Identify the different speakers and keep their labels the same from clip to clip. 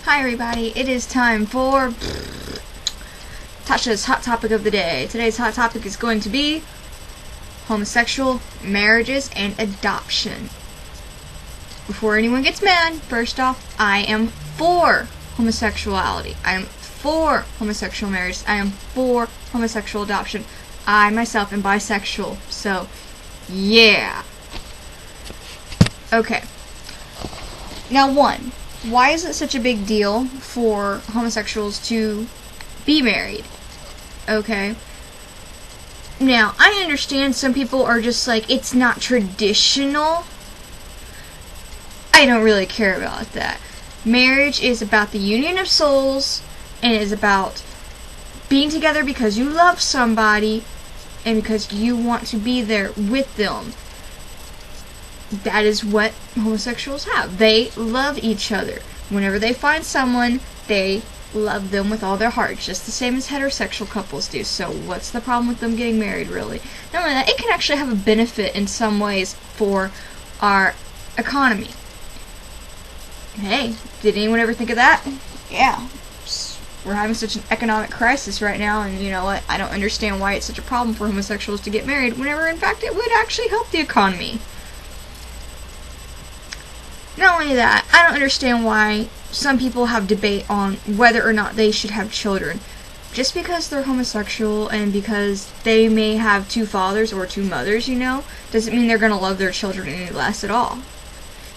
Speaker 1: Hi everybody, it is time for Tasha's hot topic of the day. Today's hot topic is going to be homosexual marriages and adoption. Before anyone gets mad, first off, I am for homosexuality. I am for homosexual marriage. I am for homosexual adoption. I myself am bisexual, so yeah. Okay. Now why is it such a big deal for homosexuals to be married? Okay. Now, I understand some people are just like, it's not traditional. I don't really care about that. Marriage is about the union of souls, and is about being together because you love somebody, and because you want to be there with them. That is what homosexuals have. They love each other. Whenever they find someone, they love them with all their heart, just the same as heterosexual couples do. So what's the problem with them getting married, really? Not only that, it can actually have a benefit in some ways for our economy. Hey, did anyone ever think of that? Yeah. We're having such an economic crisis right now, and you know what? I don't understand why it's such a problem for homosexuals to get married, whenever in fact it would actually help the economy. Not only that, I don't understand why some people have debate on whether or not they should have children. Just because they're homosexual and because they may have two fathers or two mothers, doesn't mean they're going to love their children any less at all.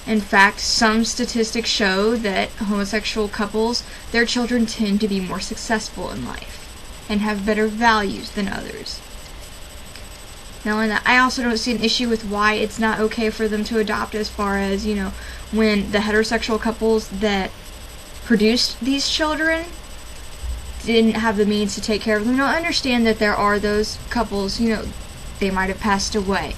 Speaker 1: In fact, some statistics show that homosexual couples, their children tend to be more successful in life and have better values than others. Not only that, I also don't see an issue with why it's not okay for them to adopt, as far as, when the heterosexual couples that produced these children didn't have the means to take care of them. Now, I understand that there are those couples, they might have passed away.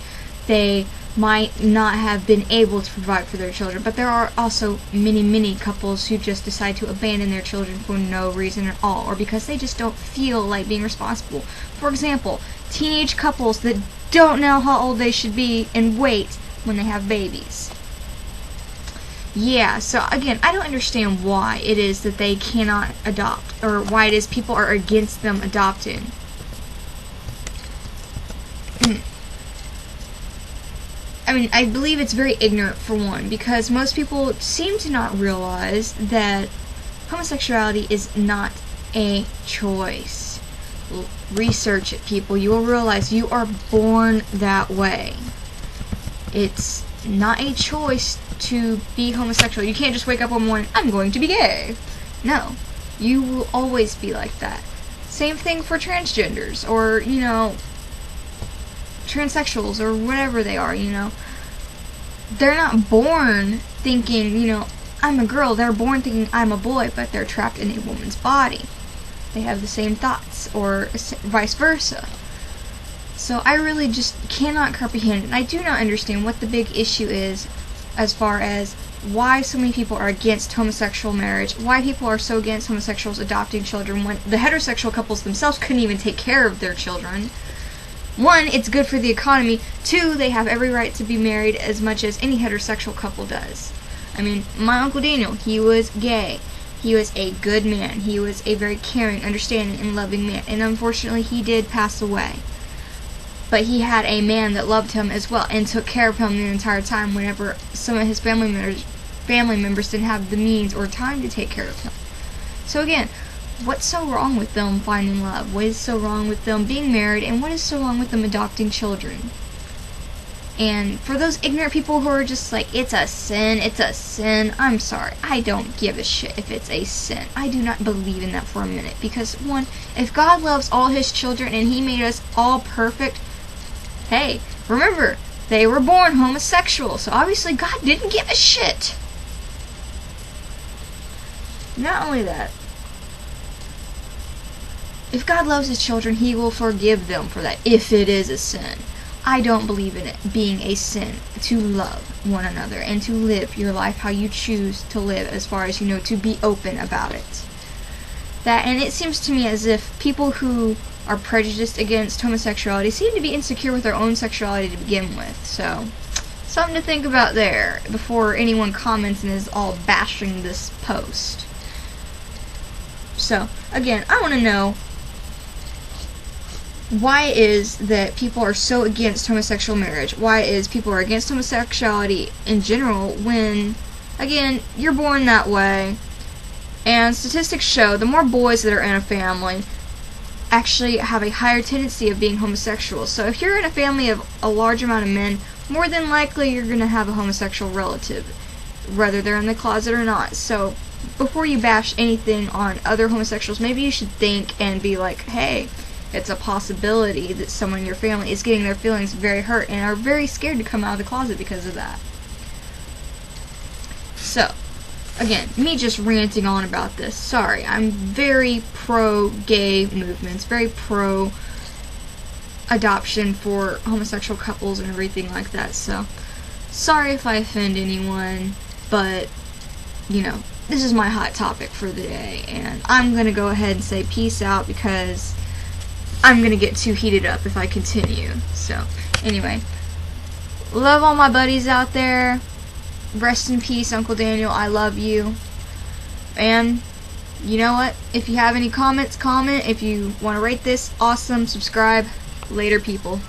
Speaker 1: They might not have been able to provide for their children, but there are also many couples who just decide to abandon their children for no reason at all, or because they just don't feel like being responsible. For example, teenage couples that don't know how old they should be and wait when they have babies. Yeah, so again, I don't understand why it is that they cannot adopt, or why it is people are against them adopting. I mean, I believe it's very ignorant, for one, because most people seem to not realize that homosexuality is not a choice. Research it, people. You will realize you are born that way. It's not a choice to be homosexual. You can't just wake up one morning, I'm going to be gay. No. You will always be like that. Same thing for transgenders, or, transsexuals, or whatever they are, They're not born thinking, I'm a girl. They're born thinking I'm a boy, but they're trapped in a woman's body. They have the same thoughts, or vice versa. So I really just cannot comprehend, and I do not understand what the big issue is as far as why so many people are against homosexual marriage, why people are so against homosexuals adopting children when the heterosexual couples themselves couldn't even take care of their children. One, it's good for the economy. Two, they have every right to be married as much as any heterosexual couple does. I mean, my Uncle Daniel, he was gay. He was a good man. He was a very caring, understanding, and loving man. And unfortunately, he did pass away. But he had a man that loved him as well and took care of him the entire time whenever some of his family members didn't have the means or time to take care of him. So again, what's so wrong with them finding love? What is so wrong with them being married? And what is so wrong with them adopting children? And for those ignorant people who are just like, it's a sin, I'm sorry. I don't give a shit if it's a sin. I do not believe in that for a minute. Because, one, if God loves all his children and he made us all perfect, hey, remember, they were born homosexual, so obviously God didn't give a shit. Not only that, if God loves his children, he will forgive them for that, if it is a sin. I don't believe in it being a sin to love one another and to live your life how you choose to live, as far as, to be open about it. And it seems to me as if people who are prejudiced against homosexuality seem to be insecure with their own sexuality to begin with. So, something to think about there before anyone comments and is all bashing this post. So, again, I want to know, why is that people are so against homosexual marriage? Why is people are against homosexuality in general when, again, you're born that way? And statistics show the more boys that are in a family actually have a higher tendency of being homosexual. So if you're in a family of a large amount of men, more than likely you're going to have a homosexual relative, whether they're in the closet or not. So before you bash anything on other homosexuals, maybe you should think and be like, hey, it's a possibility that someone in your family is getting their feelings very hurt and are very scared to come out of the closet because of that. So, again, me just ranting on about this. Sorry, I'm very pro-gay movements, very pro-adoption for homosexual couples and everything like that. So, sorry if I offend anyone, but, you know, this is my hot topic for the day. And I'm going to go ahead and say peace out because I'm going to get too heated up if I continue. So, anyway, love all my buddies out there. Rest in peace, Uncle Daniel. I love you. And you know what? If you have any comments, comment. If you want to rate this, awesome. Subscribe. Later, people.